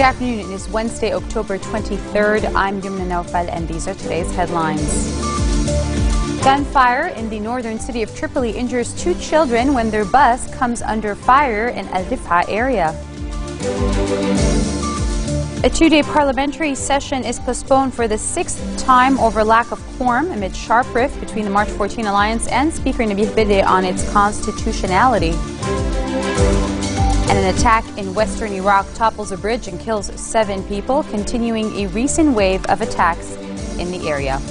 afternoon. It is Wednesday, October 23rd. I'm Yumna Naufal, and these are today's headlines. Gunfire in the northern city of Tripoli injures 2 children when their bus comes under fire in Al-Rif'a area. A 2-day parliamentary session is postponed for the 6th time over lack of quorum amid sharp rift between the March 14 alliance and Speaker Nabih Berri on its constitutionality. And an attack in western Iraq topples a bridge and kills 7 people, continuing a recent wave of attacks in the area.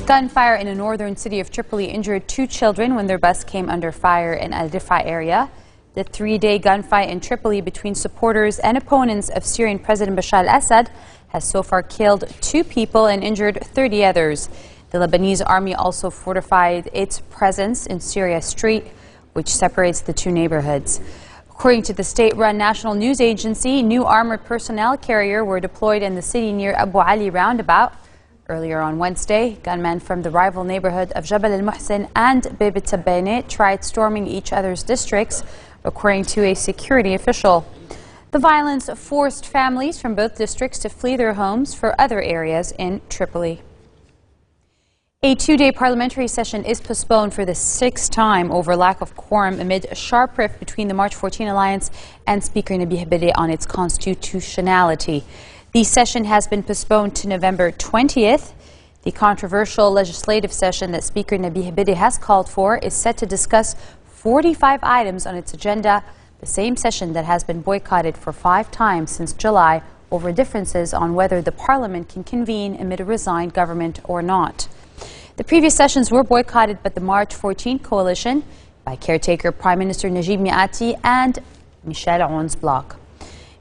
Gunfire in a northern city of Tripoli injured 2 children when their bus came under fire in Al-Rif'a area. The 3-day gunfight in Tripoli between supporters and opponents of Syrian President Bashar al-Assad has so far killed 2 people and injured 30 others. The Lebanese army also fortified its presence in Syria Street, which separates the 2 neighborhoods. According to the state-run national news agency, new armored personnel carrier were deployed in the city near Abu Ali roundabout. Earlier on Wednesday, gunmen from the rival neighborhood of Jabal al-Muhsin and Bebe Tabbane tried storming each other's districts, according to a security official. The violence forced families from both districts to flee their homes for other areas in Tripoli. A 2-day parliamentary session is postponed for the 6th time over lack of quorum amid a sharp rift between the March 14 alliance and Speaker Nabih Berri on its constitutionality. The session has been postponed to November 20th. The controversial legislative session that Speaker Nabih Berri has called for is set to discuss 45 items on its agenda, the same session that has been boycotted for 5 times since July over differences on whether the parliament can convene amid a resigned government or not. The previous sessions were boycotted by the March 14 coalition by caretaker Prime Minister Najib Mikati and Michel Aoun's bloc.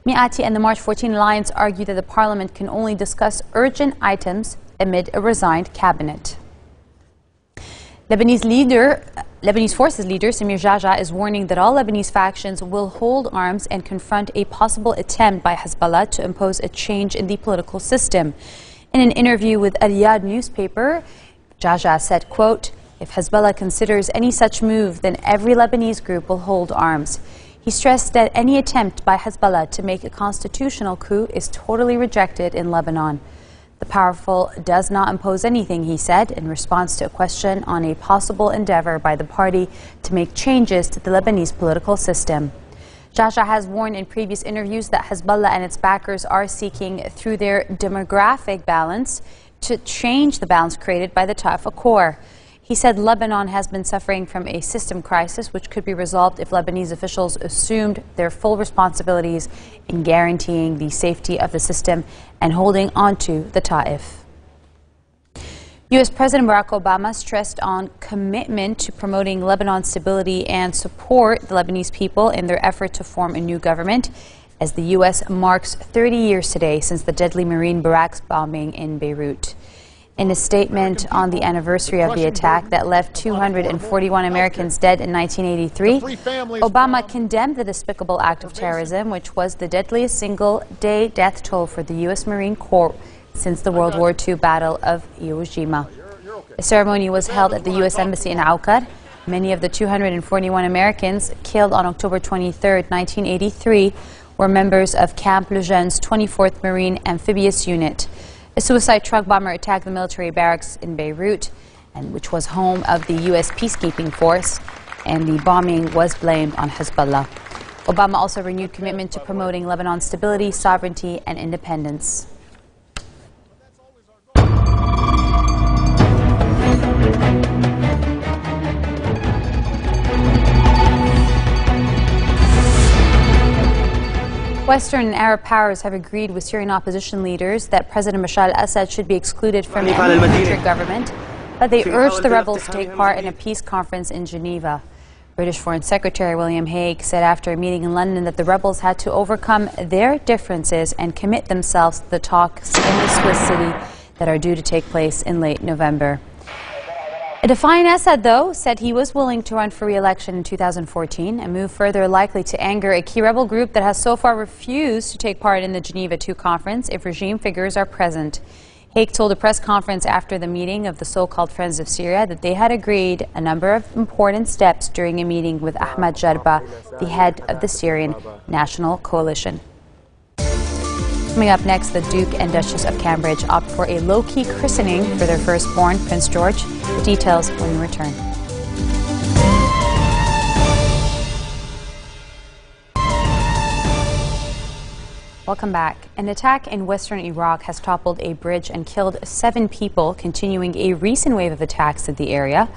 Mikati and the March 14 alliance argue that the parliament can only discuss urgent items amid a resigned cabinet. Lebanese forces leader Samir Jaja is warning that all Lebanese factions will hold arms and confront a possible attempt by Hezbollah to impose a change in the political system. In an interview with a Riyadh newspaper, Jaja said, quote, "If Hezbollah considers any such move, then every Lebanese group will hold arms." He stressed that any attempt by Hezbollah to make a constitutional coup is totally rejected in Lebanon. The powerful does not impose anything, he said, in response to a question on a possible endeavor by the party to make changes to the Lebanese political system. Jaja has warned in previous interviews that Hezbollah and its backers are seeking, through their demographic balance, to change the balance created by the Ta'if Accord. He said Lebanon has been suffering from a system crisis which could be resolved if Lebanese officials assumed their full responsibilities in guaranteeing the safety of the system and holding onto the Ta'if. U.S. President Barack Obama stressed on commitment to promoting Lebanon's stability and support the Lebanese people in their effort to form a new government as the U.S. marks 30 years today since the deadly Marine barracks bombing in Beirut. In a statement on the anniversary of the attack that left 241 Americans dead in 1983, Obama condemned the despicable act of terrorism, which was the deadliest single-day death toll for the U.S. Marine Corps since the World War II Battle of Iwo Jima. A ceremony was held at the U.S. Embassy in Aukar. Many of the 241 Americans killed on October 23, 1983, were members of Camp Lejeune's 24th Marine Amphibious Unit. A suicide truck bomber attacked the military barracks in Beirut, which was home of the U.S. peacekeeping force, and the bombing was blamed on Hezbollah. Obama also renewed commitment to promoting Lebanon's stability, sovereignty, and independence. Western and Arab powers have agreed with Syrian opposition leaders that President Bashar al-Assad should be excluded from any future government, but they urged the rebels to take part in a peace conference in Geneva. British Foreign Secretary William Hague said after a meeting in London that the rebels had to overcome their differences and commit themselves to the talks in the Swiss city that are due to take place in late November. A defiant Assad, though, said he was willing to run for re-election in 2014, a move further likely to anger a key rebel group that has so far refused to take part in the Geneva II conference if regime figures are present. Hague told a press conference after the meeting of the so-called Friends of Syria that they had agreed a number of important steps during a meeting with Ahmad Jarba, the head of the Syrian National Coalition. Coming up next, the Duke and Duchess of Cambridge opt for a low-key christening for their firstborn, Prince George. The details when we return. Welcome back. An attack in western Iraq has toppled a bridge and killed 7 people, continuing a recent wave of attacks in the area.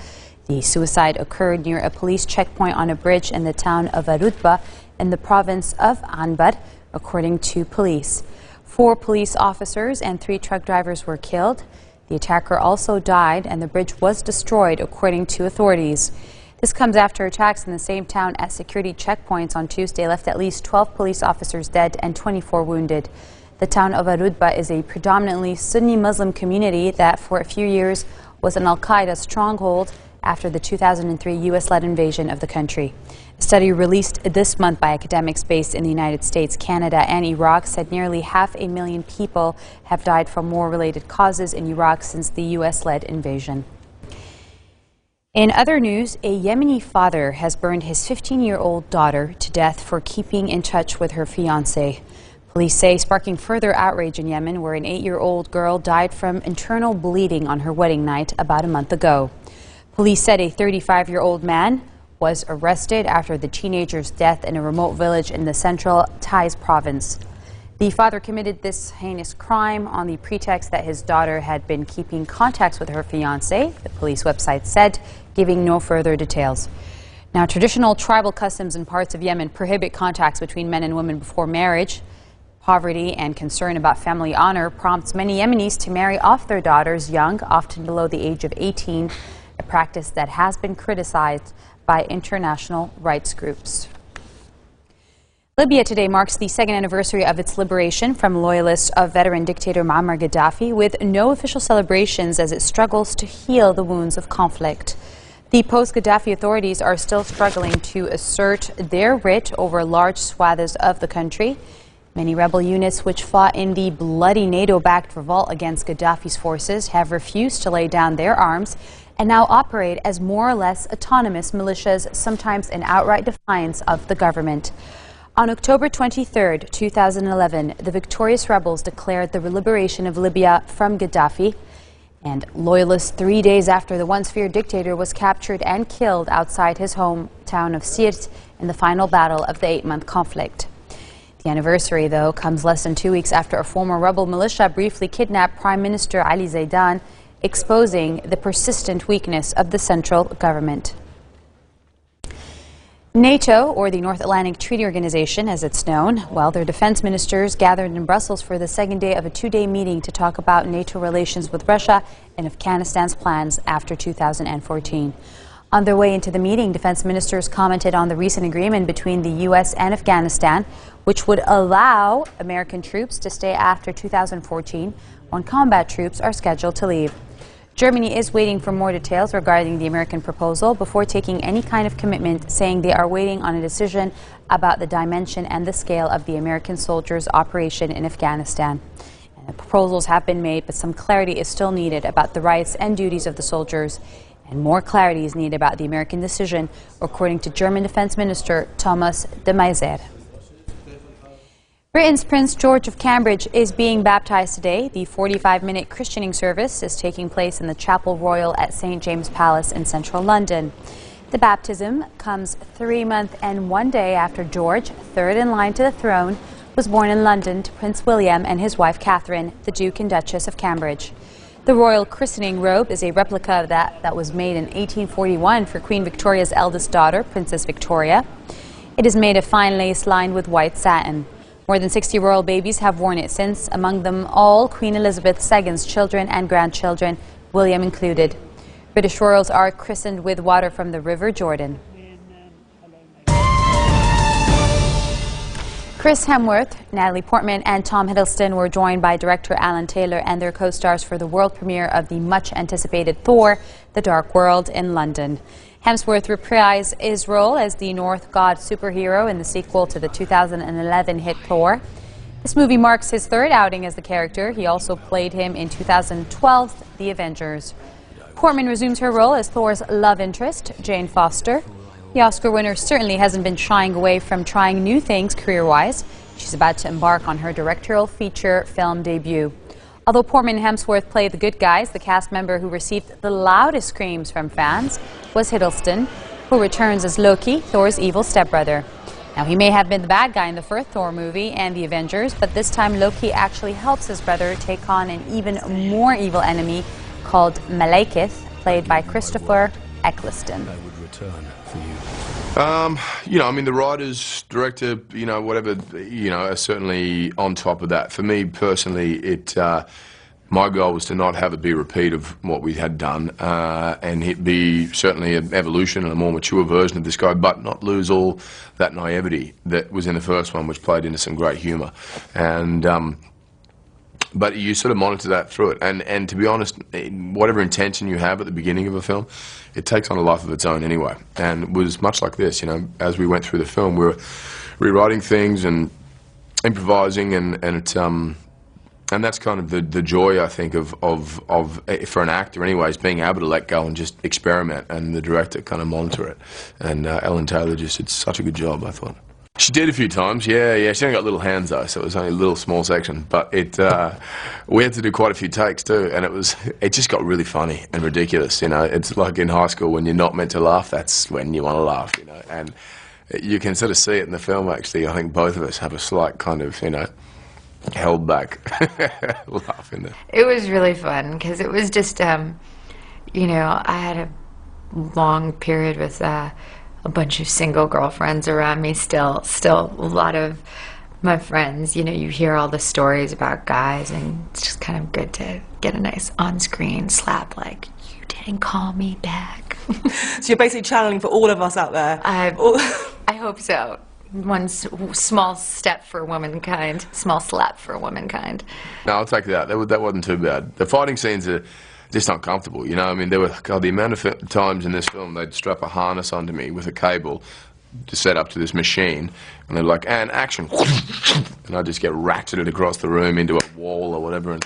The suicide occurred near a police checkpoint on a bridge in the town of Arudba in the province of Anbar, according to police. 4 police officers and 3 truck drivers were killed. The attacker also died and the bridge was destroyed, according to authorities. This comes after attacks in the same town at security checkpoints on Tuesday left at least 12 police officers dead and 24 wounded. The town of Arudba is a predominantly Sunni Muslim community that for a few years was an al-Qaeda stronghold after the 2003 U.S.-led invasion of the country. A study released this month by academics based in the United States, Canada, and Iraq said nearly 500,000 people have died from war-related causes in Iraq since the U.S.-led invasion. In other news, a Yemeni father has burned his 15-year-old daughter to death for keeping in touch with her fiancé. Police say sparking further outrage in Yemen, where an 8-year-old girl died from internal bleeding on her wedding night about a month ago. Police said a 35-year-old man was arrested after the teenager's death in a remote village in the central Taiz province. The father committed this heinous crime on the pretext that his daughter had been keeping contacts with her fiancé, the police website said, giving no further details. Now, traditional tribal customs in parts of Yemen prohibit contacts between men and women before marriage. Poverty and concern about family honor prompts many Yemenis to marry off their daughters young, often below the age of 18, a practice that has been criticized by international rights groups. Libya today marks the 2nd anniversary of its liberation from loyalists of veteran dictator Muammar Gaddafi, with no official celebrations as it struggles to heal the wounds of conflict. The post-Gaddafi authorities are still struggling to assert their writ over large swaths of the country. Many rebel units which fought in the bloody NATO-backed revolt against Gaddafi's forces have refused to lay down their arms and now operate as more or less autonomous militias, sometimes in outright defiance of the government. On October 23, 2011, the victorious rebels declared the liberation of Libya from Gaddafi, and loyalists 3 days after the once feared dictator was captured and killed outside his hometown of Sirte in the final battle of the 8-month conflict. The anniversary, though, comes less than 2 weeks after a former rebel militia briefly kidnapped Prime Minister Ali Zaidan, exposing the persistent weakness of the central government. NATO, or the North Atlantic Treaty Organization as it's known, well, their defense ministers gathered in Brussels for the second day of a 2-day meeting to talk about NATO relations with Russia and Afghanistan's plans after 2014. On their way into the meeting, defense ministers commented on the recent agreement between the U.S. and Afghanistan, which would allow American troops to stay after 2014 when combat troops are scheduled to leave. Germany is waiting for more details regarding the American proposal before taking any kind of commitment, saying they are waiting on a decision about the dimension and the scale of the American soldiers' operation in Afghanistan. And the proposals have been made, but some clarity is still needed about the rights and duties of the soldiers, and more clarity is needed about the American decision, according to German Defense Minister Thomas de Maizière. Britain's Prince George of Cambridge is being baptized today. The 45-minute christening service is taking place in the Chapel Royal at St. James Palace in central London. The baptism comes 3 months and 1 day after George, third in line to the throne, was born in London to Prince William and his wife Catherine, the Duke and Duchess of Cambridge. The royal christening robe is a replica of that was made in 1841 for Queen Victoria's eldest daughter, Princess Victoria. It is made of fine lace lined with white satin. More than 60 royal babies have worn it since, among them all Queen Elizabeth II's children and grandchildren, William included. British royals are christened with water from the River Jordan. Chris Hemsworth, Natalie Portman and Tom Hiddleston were joined by director Alan Taylor and their co-stars for the world premiere of the much-anticipated Thor, The Dark World in London. Hemsworth reprised his role as the Norse god superhero in the sequel to the 2011 hit Thor. This movie marks his third outing as the character. He also played him in 2012's The Avengers. Portman resumes her role as Thor's love interest, Jane Foster. The Oscar winner certainly hasn't been shying away from trying new things career-wise. She's about to embark on her directorial feature film debut. Although Portman and Hemsworth played the good guys, the cast member who received the loudest screams from fans was Hiddleston, who returns as Loki, Thor's evil stepbrother. Now, he may have been the bad guy in the first Thor movie and the Avengers, but this time Loki actually helps his brother take on an even more evil enemy called Malekith, played by Christopher Eccleston. I would return for you. I mean, the writers, director, whatever, are certainly on top of that. For me personally, my goal was to not have it be a repeat of what we had done, and it be certainly an evolution and a more mature version of this guy, but not lose all that naivety that was in the first one, which played into some great humour. And but you sort of monitor that through it, and to be honest, whatever intention you have at the beginning of a film, it takes on a life of its own anyway. And it was much like this, as we went through the film, we were rewriting things and improvising, and that's kind of the joy, I think, of for an actor anyways, being able to let go and just experiment, and the director kind of monitor it. And Ellen Taylor just did such a good job, I thought. She did a few times, yeah. She only got little hands though, so it was only a little small section. But we had to do quite a few takes too, and it just got really funny and ridiculous. It's like in high school when you're not meant to laugh, that's when you want to laugh. And you can sort of see it in the film. Actually, I think both of us have a slight kind of held back laugh in there. It was really fun because it was just I had a long period with a bunch of single girlfriends around me. Still a lot of my friends, you hear all the stories about guys, and it's just kind of good to get a nice on-screen slap like, you didn't call me back. So you're basically channeling for all of us out there. I hope so. One small step for womankind, small slap for womankind. No, I'll take that. That wasn't too bad. The fighting scenes are just uncomfortable, I mean, there were, God, the amount of times in this film they'd strap a harness onto me with a cable to set up to this machine, and they're like, and action, and I'd just get ratcheted across the room into a wall or whatever, and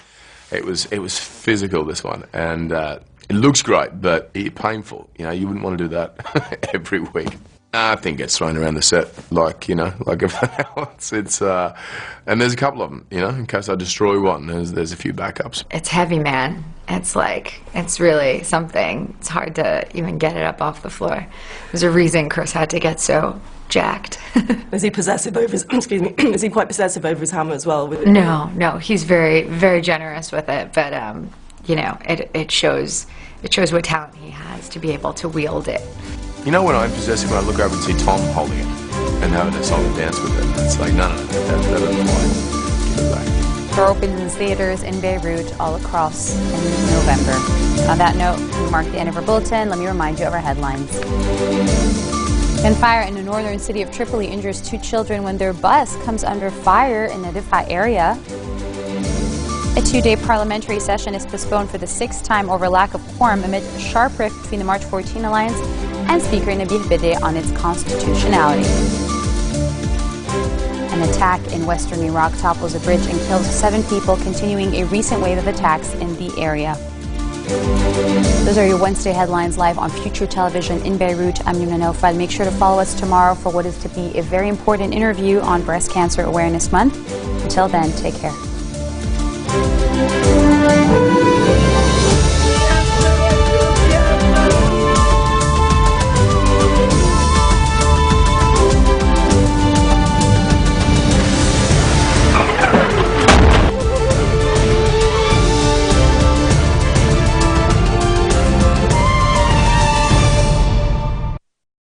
it was physical, this one, and it looks great, but it's painful. You wouldn't want to do that every week. Nothing gets thrown around the set like everything else. And there's a couple of them, in case I destroy one, there's a few backups. It's heavy, man. It's really something. It's hard to even get it up off the floor. There's a reason Chris had to get so jacked. Is he possessive over his, excuse me, is he quite possessive over his hammer as well? No, he's very, very generous with it, but, it shows what talent he has to be able to wield it. When I'm possessive, when I look over and see Tom holding it and having a song and dance with it, it's like, no, that doesn't fly. Give it back. Thor opens in theaters in Beirut all across in November. On that note, we mark the end of our bulletin. Let me remind you of our headlines. Gunfire in the northern city of Tripoli injures 2 children when their bus comes under fire in the Difa area. A 2-day parliamentary session is postponed for the 6th time over lack of quorum amid a sharp rift between the March 14 alliance and Speaker Nabih Berri on its constitutionality. An attack in western Iraq topples a bridge and kills 7 people, continuing a recent wave of attacks in the area. Those are your Wednesday headlines live on Future Television in Beirut. I'm Yumna Naufal. Make sure to follow us tomorrow for what is to be a very important interview on Breast Cancer Awareness Month. Until then, take care.